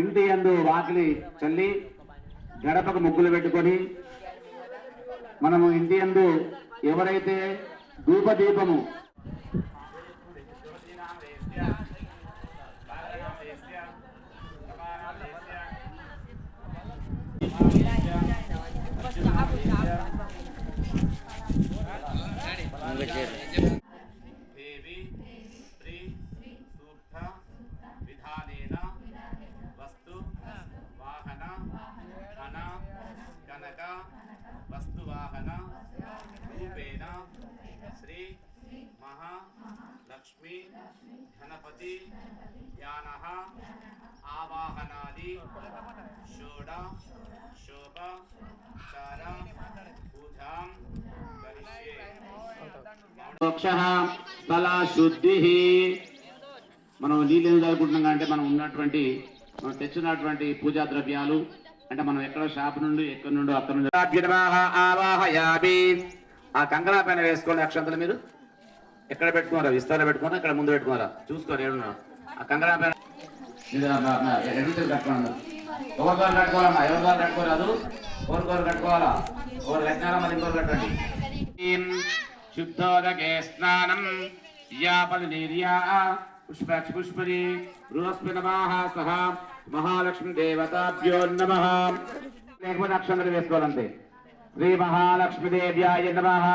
ఇంటి యందు వాకిలి చల్లి గడపకు ముగ్గులు పెట్టుకొని మనము ఇంటి యందు ఎవరైతే ధూపదీపము దేవి స్త్రీ సూక్త విధానేన వస్తు వాహన ధన కనక వస్తువాహన రూపేణ శ్రీ మహా లక్ష్మీ గణపతి యానః ఆవాహనాది షోడ శోభ చార పూజాం కరిష్యే. స్థల శుద్ధి. మనం నీళ్ళు ఎందుకు చదువుకుంటున్నాం అంటే మనం ఉన్నటువంటి మనం తెచ్చినటువంటి పూజా ద్రవ్యాలు అంటే మనం ఎక్కడ షాప్ నుండి ఎక్కడి నుండి అక్కడ నుండి ఆవాహయామి. ఆ కంకణా పైన వేసుకోండి అక్షంతలు. మీరు ఎక్కడ పెట్టుకున్నారా? విస్తారంలో పెట్టుకున్నారా? ఇక్కడ ముందు పెట్టుకున్నారా? చూసుకోండి ఏడున్నా ఆ కంకణా పైన ఎడు కట్టుకోండి. ఎవరిదారు కట్టుకోవాలమ్మా, ఎవరిదారు కట్టుకోరాదు. కోరుకోరు కట్టుకోవాలా, కోరు కట్టినారా మరి ఇంకోరు కట్టండి. శుద్ధోదకే స్నానం యాపదీర్యా పుష్పరి బృహస్పతి నమః సహ మహాలక్ష్మి దేవతాభ్యో నమః. లేకపోతే అక్షంతలు వేసుకోవాలంతే. శ్రీ మహాలక్ష్మీదేవ్యాయ నమః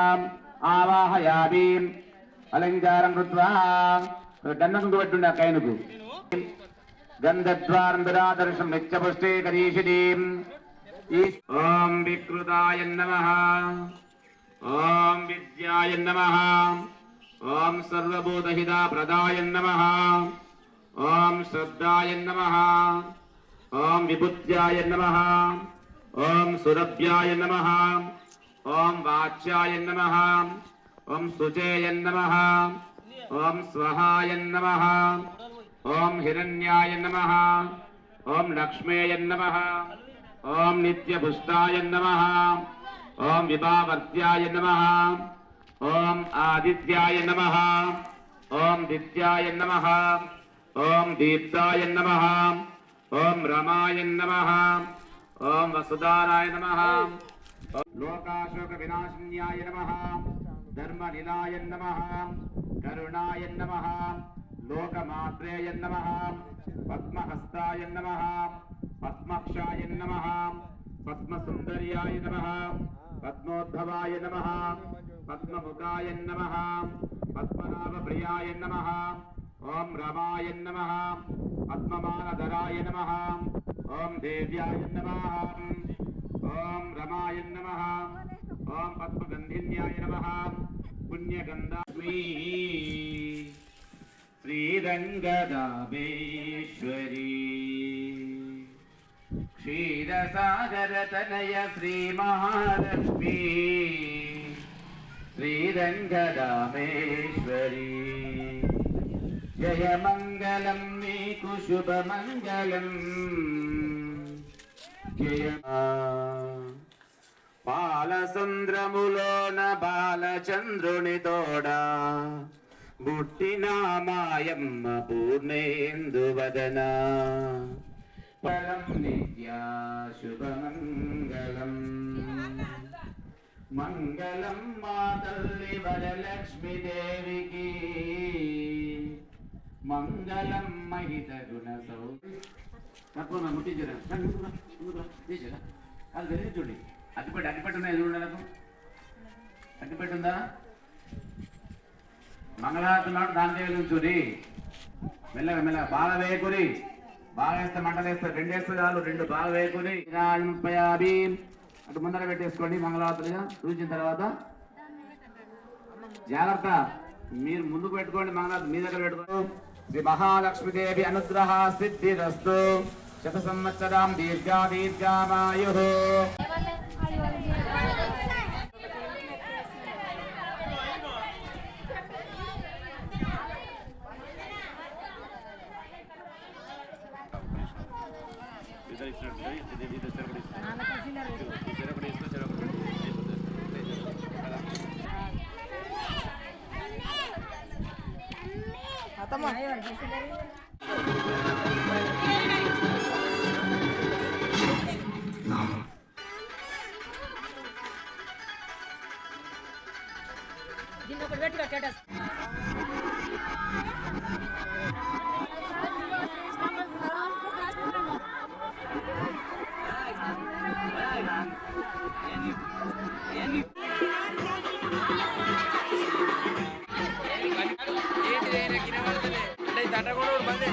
ఆవాహయామి. అలంకారం కృత్వా దండం పెట్టుండే ఆ కైనుకు గంధద్వారం దర్శనం నిత్యపుష్టే కరీషిణీం. ఓం వికృతాయ నమః, ఓం విద్యాయ నమః, ఓం సర్వభూతహితా ప్రదాయ నమః, ఓం శ్రద్ధాయ నమః, ఓం విభుత్యాయ నమః, ఓం సురభ్యాయ నమః, ఓం వాచ్యాయ నమః, ఓం శుచేయ నమః, ఓం స్వహాయ నమః, ఓం హిరణ్యాయ నమః, ఓం లక్ష్మేయ నమః, ఓం నిత్యపుష్టాయ నమః, ఓం విభావర్త్యాయ నమః, ఓం ఆదిత్యాయ నమః, ఓం దిత్యాయ నమః, ఓం దీప్తాయ నమః, ఓం రమాయ నమః, ఓం వసుధారాయ నమః, లోకాశోక వినాశన్యాయ నమః, ధర్మనిలాయ నమః, కరుణాయ నమః, లోకమాత్రేయ నమః, పద్మహస్తాయ నమః, పద్మక్షాయ నమః, పద్మసుందర్యాయ నమః, పద్మోద్భవాయ నమః, పద్మముఖాయ నమః, పద్మనాభప్రియాయ నమః, ఓం రమాయ నమః, పద్మమాలధరాయ నమః, ఓం దేవ్యాయ నమః, ఓం రమాయ నమః, ఓం పద్మగంధిన్యాయ నమః, పుణ్యగంధాస్మి. శ్రీరంగదామేశ్వరీ క్షీరసాగరతనయ శ్రీ మహాలక్ష్మీ శ్రీరంగదామేశ్వరీ జయ మంగళం నీకు శుభమంగళం. జయ పాలసంద్రములోన బాలచంద్రుని తోడా బుట్టిన మాయమ్మ పూర్ణేందువదన పరం నిత్యా శుభమంగళం. మంగళం మా తల్లి వరలక్ష్మీదేవికి, మంగళం మహిత గుణ సౌ ముట్టించరా తీసారా అది తెలియదు. చూడండి అగ్గిపెట్టి ఉన్నాయి చూడండి. నాకు అగ్గిపెట్టి ఉందా? మంగళహారతి నాడు దాని చూడి మెల్లగా మెల్లగా బాగా వేయకుని, బాగా వేస్తే మంటలు వేస్తారు. 2 వేస్తే చాలు, 2 బాగా వేయకుని అటు ముందర పెట్టేసుకోండి. మంగళహారతులుగా చూసిన తర్వాత జాగ్రత్త, మీరు ముందుకు పెట్టుకోండి. మంగళహారతి మీ దగ్గర పెట్టుకోండి. శ్రీ మహాలక్ష్మీదేవి అనుగ్రహ సిద్ధిరస్తు. శత సంవత్సరం దీర్ఘామాయు. Atama. దీన్ని ఒకటి పెట్టుకో స్టేటస్. ఏంటి కింద పడుతుంది అంటే దండ కూడా బంద్